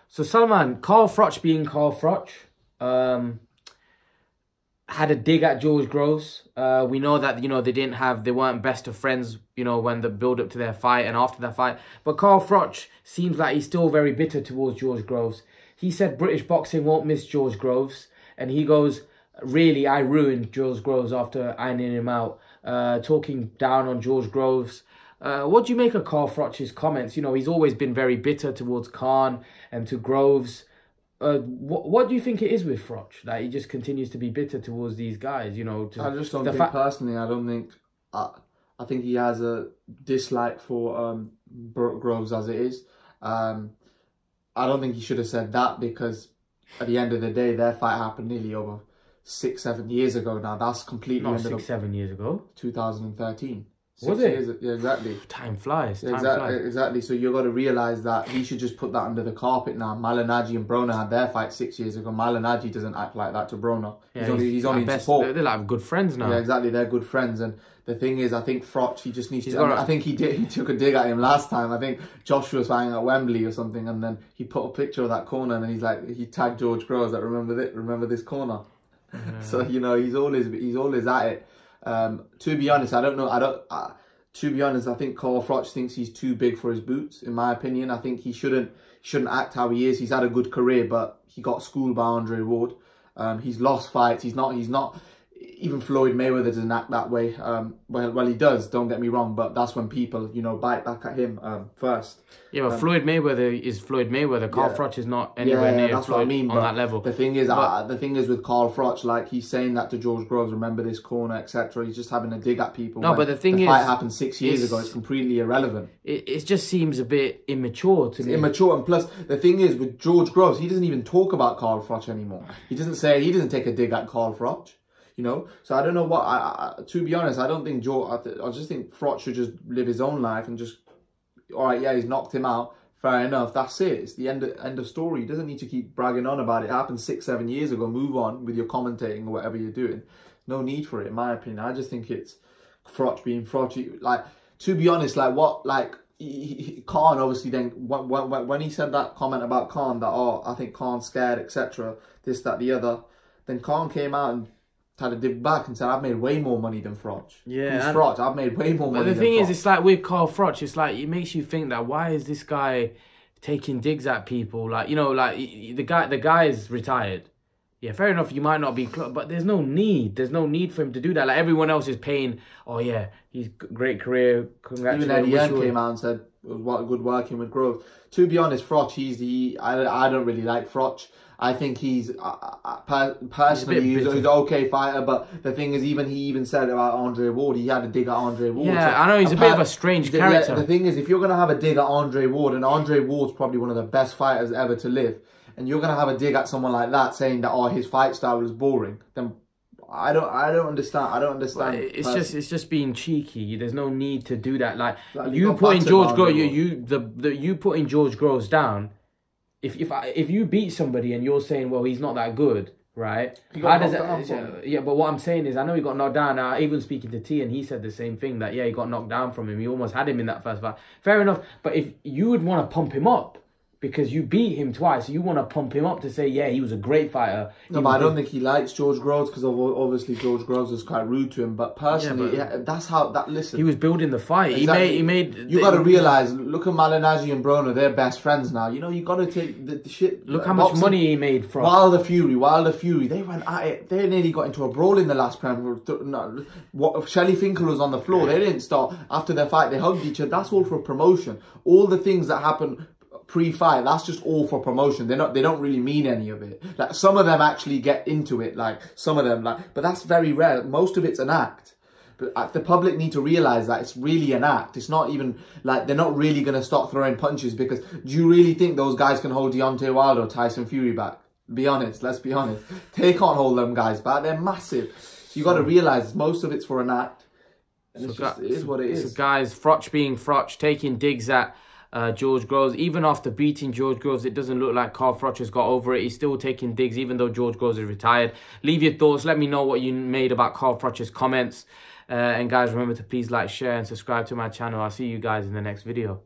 So Salman, Carl Froch being Carl Froch, had a dig at George Groves. We know that, they weren't best of friends, when the build up to their fight and after that fight. But Carl Froch seems like he's still very bitter towards George Groves. He said British boxing won't miss George Groves. And he goes, really, I ruined George Groves after ironing him out, talking down on George Groves. What do you make of Carl Froch's comments? He's always been very bitter towards Khan and to Groves. What do you think it is with Froch that he just continues to be bitter towards these guys? I just don't think personally. I don't think. I think he has a dislike for Groves as it is. I don't think he should have said that, because at the end of the day, their fight happened nearly over 6-7 years ago now. That's completely not 6-7 years ago. 2013. Was it? Years, yeah, exactly. Time flies. Exactly. So you've got to realise that he should just put that under the carpet now. Malignaggi and Broner had their fight 6 years ago. Malignaggi doesn't act like that to Broner. Yeah, he's only in support. They're like good friends now. Yeah, exactly. They're good friends. And the thing is, I think Froch, he just needs to... I think he took a dig at him last time. I think Joshua was fighting at Wembley or something, and then he put a picture of that corner, and then he tagged George Groves that remember this corner. Yeah. So he's always at it. To be honest, to be honest, I think Carl Froch thinks he's too big for his boots. In my opinion, I think he shouldn't act how he is. He's had a good career, but he got schooled by Andre Ward. He's lost fights. He's not. Even Floyd Mayweather doesn't act that way. Well, he does. Don't get me wrong, but that's when people, bite back at him first. Yeah, but Floyd Mayweather is Floyd Mayweather. Carl Froch is not anywhere near that's Floyd what I mean, on that level. The thing is with Carl Froch, like he's saying that to George Groves, remember this corner, etc. He's just having a dig at people. No, but the thing is, fight happened 6 years ago. It's completely irrelevant. It just seems a bit immature to me. Immature, and plus the thing is with George Groves, he doesn't even talk about Carl Froch anymore. He doesn't take a dig at Carl Froch. So I don't know what. To be honest, I don't think I just think Froch should just live his own life and just. All right, yeah, he's knocked him out. Fair enough. That's it. It's the end of story. He doesn't need to keep bragging on about it. It happened 6-7 years ago. Move on with your commentating or whatever you're doing. No need for it, in my opinion. I just think it's Froch being Froch. Like, to be honest, Khan obviously then when he said that comment about Khan that I think Khan's scared, etc. This, that, the other. Then Khan came out and tried to dig back and said, I've made way more money than Froch. Yeah. Who's Froch? I've made way more money than Froch. But the thing is, it's like with Carl Froch, it's like, it makes you think that why is this guy taking digs at people? Like, the guy is retired. Yeah, fair enough, you might not be close, but there's no need. There's no need for him to do that. Like, everyone else is paying, oh yeah, he's great career, congratulations. Even Eddie came out and said, it was good working with Groves. To be honest, Froch, I don't really like Froch. I think he's personally he's an okay fighter, but the thing is, he even said about Andre Ward, he had a dig at Andre Ward. Yeah, so I know he's a bit of a strange character. Yeah, the thing is, if you're gonna have a dig at Andre Ward, and Andre Ward's probably one of the best fighters ever to live, and you're gonna have a dig at someone like that, saying that his fight style is boring, then I don't understand. I don't understand. It's just being cheeky. There's no need to do that. Like you putting George Groves, you putting George Groves down. If you beat somebody and you're saying, well, he's not that good, right? How does that? Yeah, but what I'm saying is, I know he got knocked down. Now, even speaking to T, and he said the same thing, that yeah, he got knocked down from him. He almost had him in that first fight. Fair enough, but if you would want to pump him up because you beat him twice, you want to pump him up to say, yeah, he was a great fighter. No, but I don't think he likes George Groves, because obviously George Groves was quite rude to him. But personally, that's how listen. He was building the fight. Exactly. He made. You got to realize. Look at Malignaggi and Broner. They're best friends now. You got to take the shit. Look how much money he made from Wilder Fury. They went at it. They nearly got into a brawl in the last round. Shelley Finkel was on the floor. They didn't start after their fight. They hugged each other. That's all for promotion. All the things that happen pre-fight, that's just all for promotion. They don't really mean any of it. Like, some of them actually get into it, like some of them, but that's very rare. Most of it's an act. But the public need to realize that it's really an act. It's not even like they're not really going to start throwing punches, because do you really think those guys can hold Deontay Wilder or Tyson Fury back? Be honest, let's be honest. They can't hold them guys back. They're massive. So you got to realize most of it's for an act. And it is what it is. So guys, Froch being Froch, taking digs at George Groves. Even after beating George Groves, it doesn't look like Carl Froch has got over it. He's still taking digs, even though George Groves is retired. Leave your thoughts. Let me know what you made about Carl Froch's comments. And guys, remember to please like, share, and subscribe to my channel. I'll see you guys in the next video.